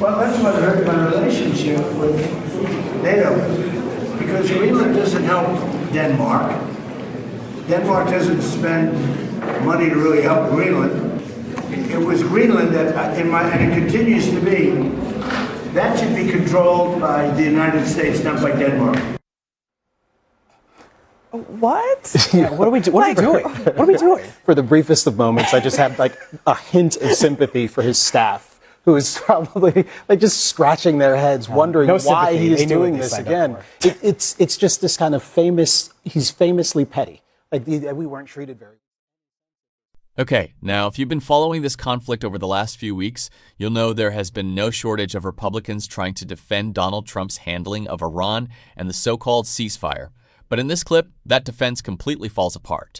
Well, that's what hurt my relationship with NATO, because Greenland doesn't help Denmark. Denmark doesn't spend money to really help Greenland. It was Greenland that, and it continues to be, that should be controlled by the United States, not by Denmark. What? Yeah, what are we doing? What are we doing? For the briefest of moments, I just had like a hint of sympathy for his staff, who is probably like just scratching their heads, wondering why he is doing this again. It's just this kind of he's famously petty. Like we weren't treated very. Okay, now if you've been following this conflict over the last few weeks, you'll know there has been no shortage of Republicans trying to defend Donald Trump's handling of Iran and the so-called ceasefire. But in this clip, that defense completely falls apart.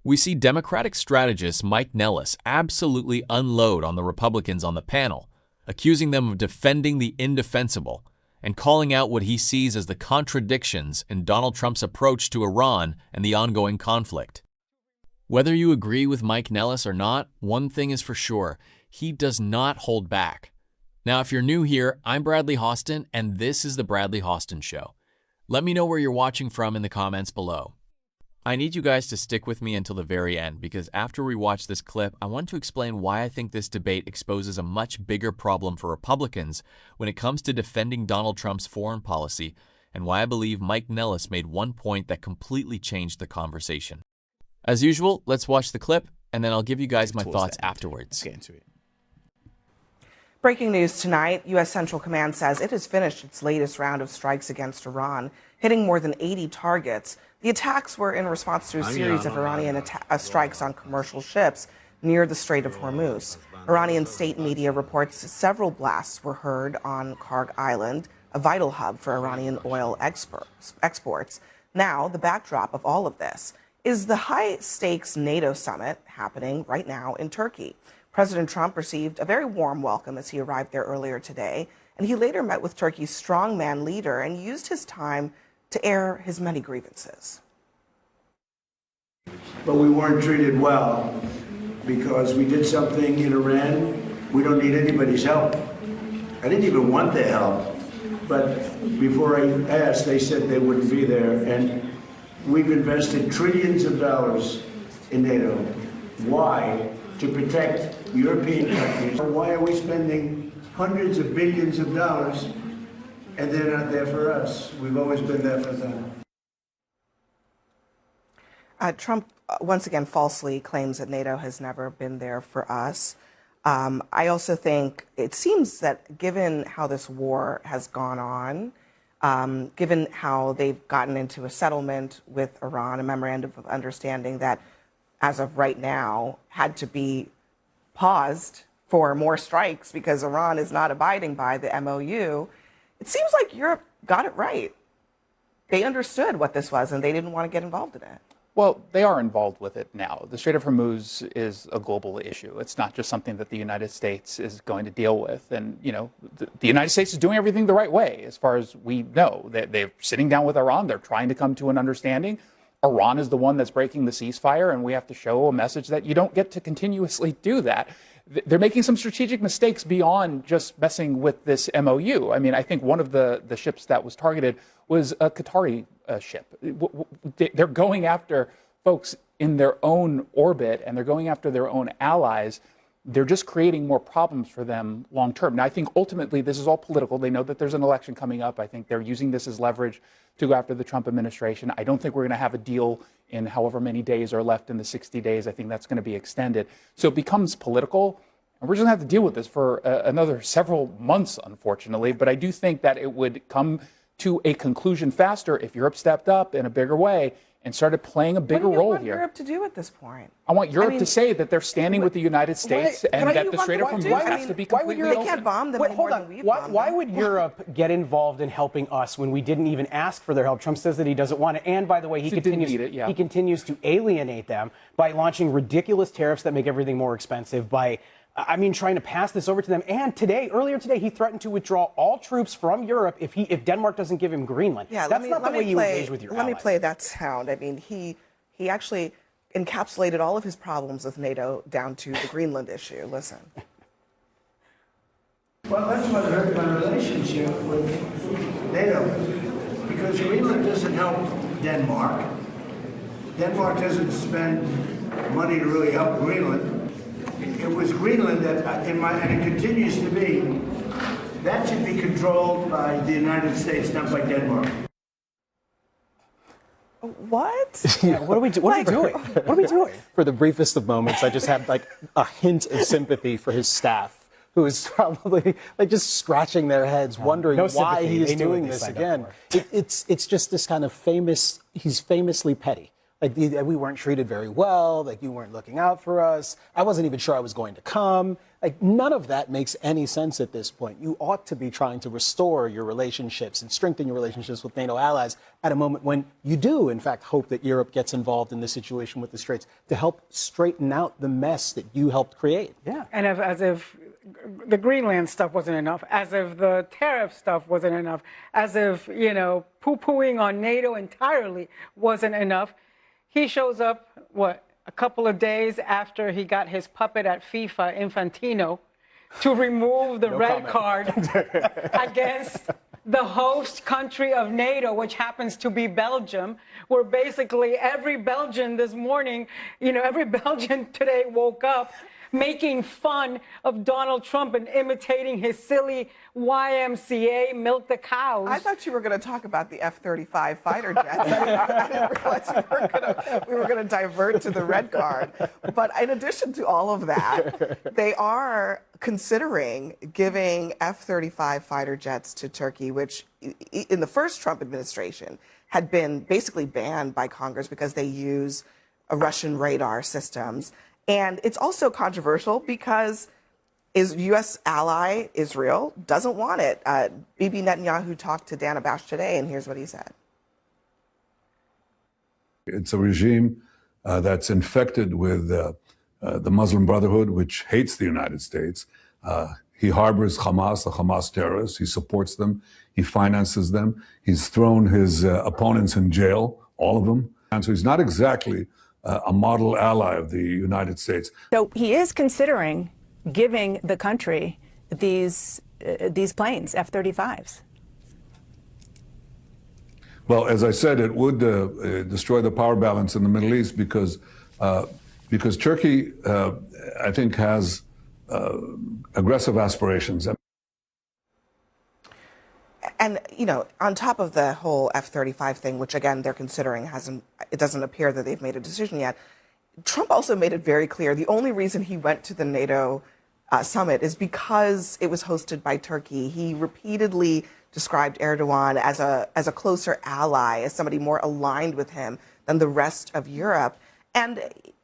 We see Democratic strategist Mike Nellis absolutely unload on the Republicans on the panel, accusing them of defending the indefensible and calling out what he sees as the contradictions in Donald Trump's approach to Iran and the ongoing conflict. Whether you agree with Mike Nellis or not, one thing is for sure, he does not hold back. Now, if you're new here, I'm Bradley Hostin, and this is The Bradley Hostin Show. Let me know where you're watching from in the comments below. I need you guys to stick with me until the very end, because after we watch this clip, I want to explain why I think this debate exposes a much bigger problem for Republicans when it comes to defending Donald Trump's foreign policy, and why I believe Mike Nellis made one point that completely changed the conversation. As usual, let's watch the clip, and then I'll give you guys my thoughts afterwards. Let's get into it. Breaking news tonight, U.S. Central Command says it has finished its latest round of strikes against Iran, hitting more than 80 targets. The attacks were in response to a series of Iranian strikes on commercial ships near the Strait of Hormuz. Iranian state media reports several blasts were heard on Karg Island, a vital hub for Iranian oil exports. Now, the backdrop of all of this is the high-stakes NATO summit happening right now in Turkey. President Trump received a very warm welcome as he arrived there earlier today, and he later met with Turkey's strongman leader and used his time to air his many grievances. But we weren't treated well because we did something in Iran. We don't need anybody's help. I didn't even want their help, but before I asked, they said they wouldn't be there, and we've invested trillions of dollars in NATO. Why? To protect European countries. Why are we spending hundreds of billions of dollars and they're not there for us? We've always been there for them. Trump once again falsely claims that NATO has never been there for us. I also think it seems that given how this war has gone on, given how they've gotten into a settlement with Iran, a memorandum of understanding that, as of right now, had to be paused for more strikes because Iran is not abiding by the MOU, it seems like Europe got it right. They understood what this was and they didn't want to get involved in it. Well, they are involved with it now. The Strait of Hormuz is a global issue. It's not just something that the United States is going to deal with. And, you know, the United States is doing everything the right way, as far as we know. They're sitting down with Iran. They're trying to come to an understanding. Iran is the one that's breaking the ceasefire, and we have to show a message that you don't get to continuously do that. They're making some strategic mistakes beyond just messing with this MOU. I mean, I think one of the ships that was targeted was a Qatari ship. They're going after folks in their own orbit, and they're going after their own allies. They're just creating more problems for them long term. Now, I think ultimately this is all political. They know that there's an election coming up. I think they're using this as leverage to go after the Trump administration. I don't think we're going to have a deal in however many days are left in the 60 days. I think that's going to be extended. So it becomes political. And we're just going to have to deal with this for another several months, unfortunately. But I do think that it would come to a conclusion faster if Europe stepped up in a bigger way and started playing a bigger role here. What do you want Europe to do at this point? I want Europe to say that they're standing with the United States and that the Strait of Hormuz has to be completely open. They can't bomb them anymore than we've bombed them. Why would Europe get involved in helping us when we didn't even ask for their help? Trump says that he doesn't want it. And by the way, he continues to alienate them by launching ridiculous tariffs that make everything more expensive, by trying to pass this over to them. And earlier today, he threatened to withdraw all troops from Europe if Denmark doesn't give him Greenland. Yeah, that's not the way you engage with your allies. Let me play that sound. I mean, he actually encapsulated all of his problems with NATO down to the Greenland issue. Listen. Well, that's what hurt my relationship with NATO, because Greenland doesn't help Denmark. Denmark doesn't spend money to really help Greenland. It was Greenland that, and it continues to be, that should be controlled by the United States, not by Denmark. What? Yeah, what are we doing? What are we doing? For the briefest of moments, I just had like a hint of sympathy for his staff, who is probably like just scratching their heads, wondering why he is doing this again. It's just this kind of he's famously petty. Like, we weren't treated very well, like you weren't looking out for us. I wasn't even sure I was going to come. Like, none of that makes any sense at this point. You ought to be trying to restore your relationships and strengthen your relationships with NATO allies at a moment when you do, in fact, hope that Europe gets involved in this situation with the Straits to help straighten out the mess that you helped create. Yeah. And as if the Greenland stuff wasn't enough, as if the tariff stuff wasn't enough, as if, poo-pooing on NATO entirely wasn't enough, he shows up, a couple of days after he got his puppet at FIFA, Infantino, to remove the red card against the host country of NATO, which happens to be Belgium, where basically every Belgian this morning, every Belgian today woke up making fun of Donald Trump and imitating his silly YMCA milk the cows. I thought you were going to talk about the F-35 fighter jets. I didn't realize we were going to divert to the red card. But in addition to all of that, they are considering giving F-35 fighter jets to Turkey, which in the first Trump administration had been basically banned by Congress because they use Russian radar systems. And it's also controversial because U.S. ally Israel doesn't want it. Bibi Netanyahu talked to Dana Bash today, and here's what he said. It's a regime that's infected with the Muslim Brotherhood, which hates the United States. He harbors Hamas, the Hamas terrorists. He supports them. He finances them. He's thrown his opponents in jail, all of them. And so he's not exactly a model ally of the United States. So he is considering giving the country these planes, F-35s. Well, as I said, it would destroy the power balance in the Middle East because Turkey, I think, has aggressive aspirations. And, on top of the whole F-35 thing, which, again, they're considering, it doesn't appear that they've made a decision yet, Trump also made it very clear the only reason he went to the NATO summit is because it was hosted by Turkey. He repeatedly described Erdoğan as a closer ally, as somebody more aligned with him than the rest of Europe. And,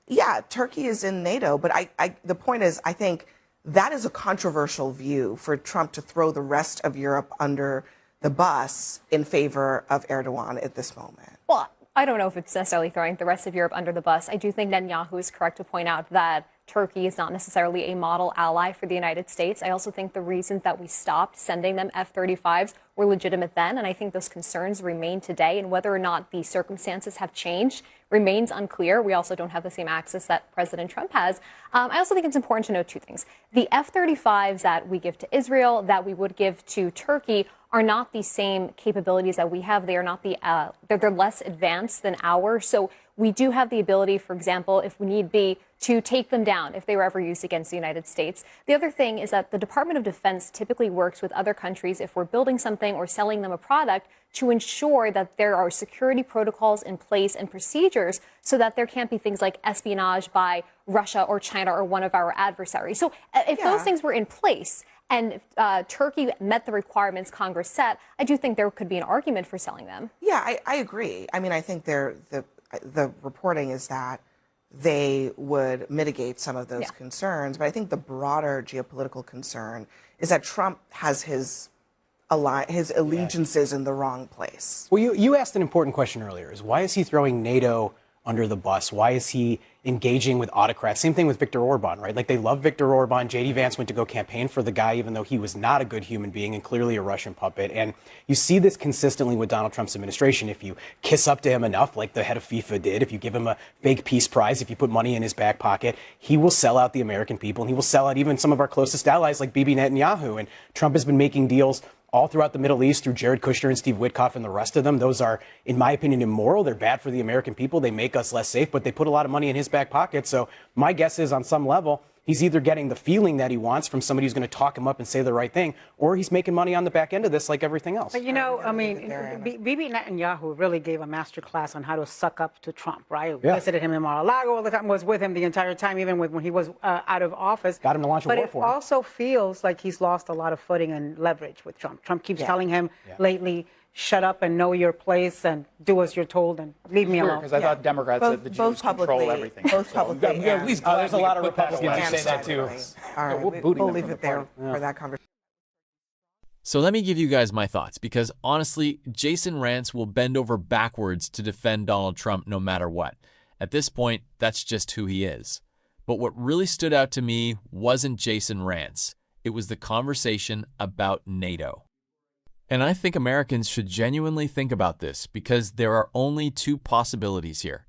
yeah, Turkey is in NATO, but the point is, I think that is a controversial view for Trump to throw the rest of Europe under the bus in favor of Erdoğan at this moment. Well, I don't know if it's necessarily throwing the rest of Europe under the bus. I do think Netanyahu is correct to point out that Turkey is not necessarily a model ally for the United States. I also think the reasons that we stopped sending them F-35s were legitimate then, and I think those concerns remain today. And whether or not the circumstances have changed remains unclear. We also don't have the same access that President Trump has. I also think it's important to note two things. The F-35s that we give to Israel, that we would give to Turkey, are not the same capabilities that we have. They are not they're less advanced than ours. So we do have the ability, for example, if we need be, to take them down if they were ever used against the United States. The other thing is that the Department of Defense typically works with other countries if we're building something or selling them a product to ensure that there are security protocols in place and procedures so that there can't be things like espionage by Russia or China or one of our adversaries. So if those things were in place and Turkey met the requirements Congress set, I do think there could be an argument for selling them. Yeah, I agree. I mean, I think the reporting is that they would mitigate some of those concerns. But I think the broader geopolitical concern is that Trump has his allegiances in the wrong place. Well, you asked an important question earlier, is why is he throwing NATO under the bus? Why is he engaging with autocrats? Same thing with Viktor Orban, right? Like, they love Viktor Orban. J.D. Vance went to go campaign for the guy, even though he was not a good human being and clearly a Russian puppet. And you see this consistently with Donald Trump's administration. If you kiss up to him enough, like the head of FIFA did, if you give him a fake peace prize, if you put money in his back pocket, he will sell out the American people, and he will sell out even some of our closest allies like Bibi Netanyahu. And Trump has been making deals all throughout the Middle East through Jared Kushner and Steve Witkoff and the rest of them. Those are, in my opinion, immoral. They're bad for the American people. They make us less safe, but they put a lot of money in his back pocket. So my guess is, on some level, he's either getting the feeling that he wants from somebody who's going to talk him up and say the right thing, or he's making money on the back end of this like everything else. But, I mean, Bibi Netanyahu really gave a master class on how to suck up to Trump, right? Yeah. Visited him in Mar-a-Lago all the time, was with him the entire time, even when he was out of office. Got him to launch a war for him. But it also feels like he's lost a lot of footing and leverage with Trump. Trump keeps telling him lately, shut up and know your place and do as you're told and leave me alone. Because I thought Democrats said the Jews control everything. Both publicly. At least there's a lot of Republicans who say that too. All right, we'll leave it there for that conversation. So let me give you guys my thoughts, because honestly, Jason Rantz will bend over backwards to defend Donald Trump no matter what. At this point, that's just who he is. But what really stood out to me wasn't Jason Rantz. It was the conversation about NATO. And I think Americans should genuinely think about this, because there are only two possibilities here.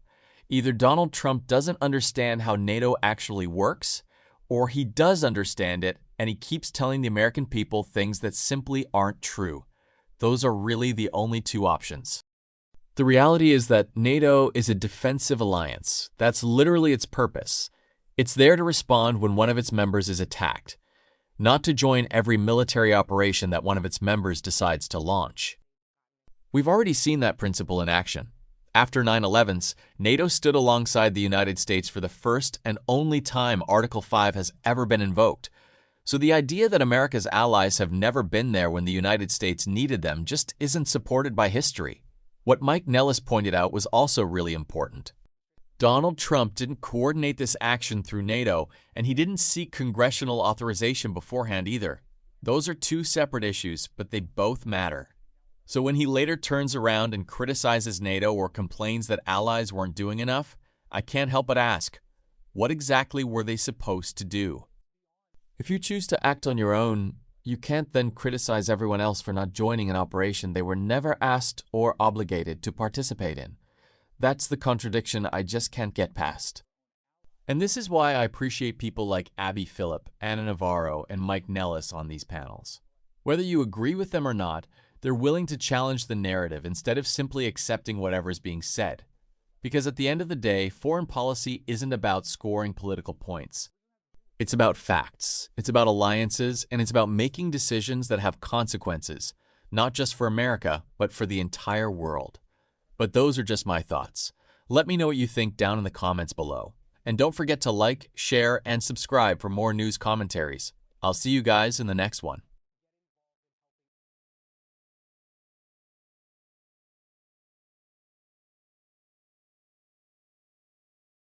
Either Donald Trump doesn't understand how NATO actually works, or he does understand it and he keeps telling the American people things that simply aren't true. Those are really the only two options. The reality is that NATO is a defensive alliance. That's literally its purpose. It's there to respond when one of its members is attacked, not to join every military operation that one of its members decides to launch. We've already seen that principle in action. After 9/11, NATO stood alongside the United States for the first and only time Article 5 has ever been invoked. So the idea that America's allies have never been there when the United States needed them just isn't supported by history. What Mike Nellis pointed out was also really important. Donald Trump didn't coordinate this action through NATO, and he didn't seek congressional authorization beforehand either. Those are two separate issues, but they both matter. So when he later turns around and criticizes NATO or complains that allies weren't doing enough, I can't help but ask, what exactly were they supposed to do? If you choose to act on your own, you can't then criticize everyone else for not joining an operation they were never asked or obligated to participate in. That's the contradiction I just can't get past. And this is why I appreciate people like Abby Phillip, Anna Navarro, and Mike Nellis on these panels. Whether you agree with them or not, they're willing to challenge the narrative instead of simply accepting whatever is being said. Because at the end of the day, foreign policy isn't about scoring political points. It's about facts, it's about alliances, and it's about making decisions that have consequences, not just for America, but for the entire world. But those are just my thoughts. Let me know what you think down in the comments below. And don't forget to like, share, and subscribe for more news commentaries. I'll see you guys in the next one.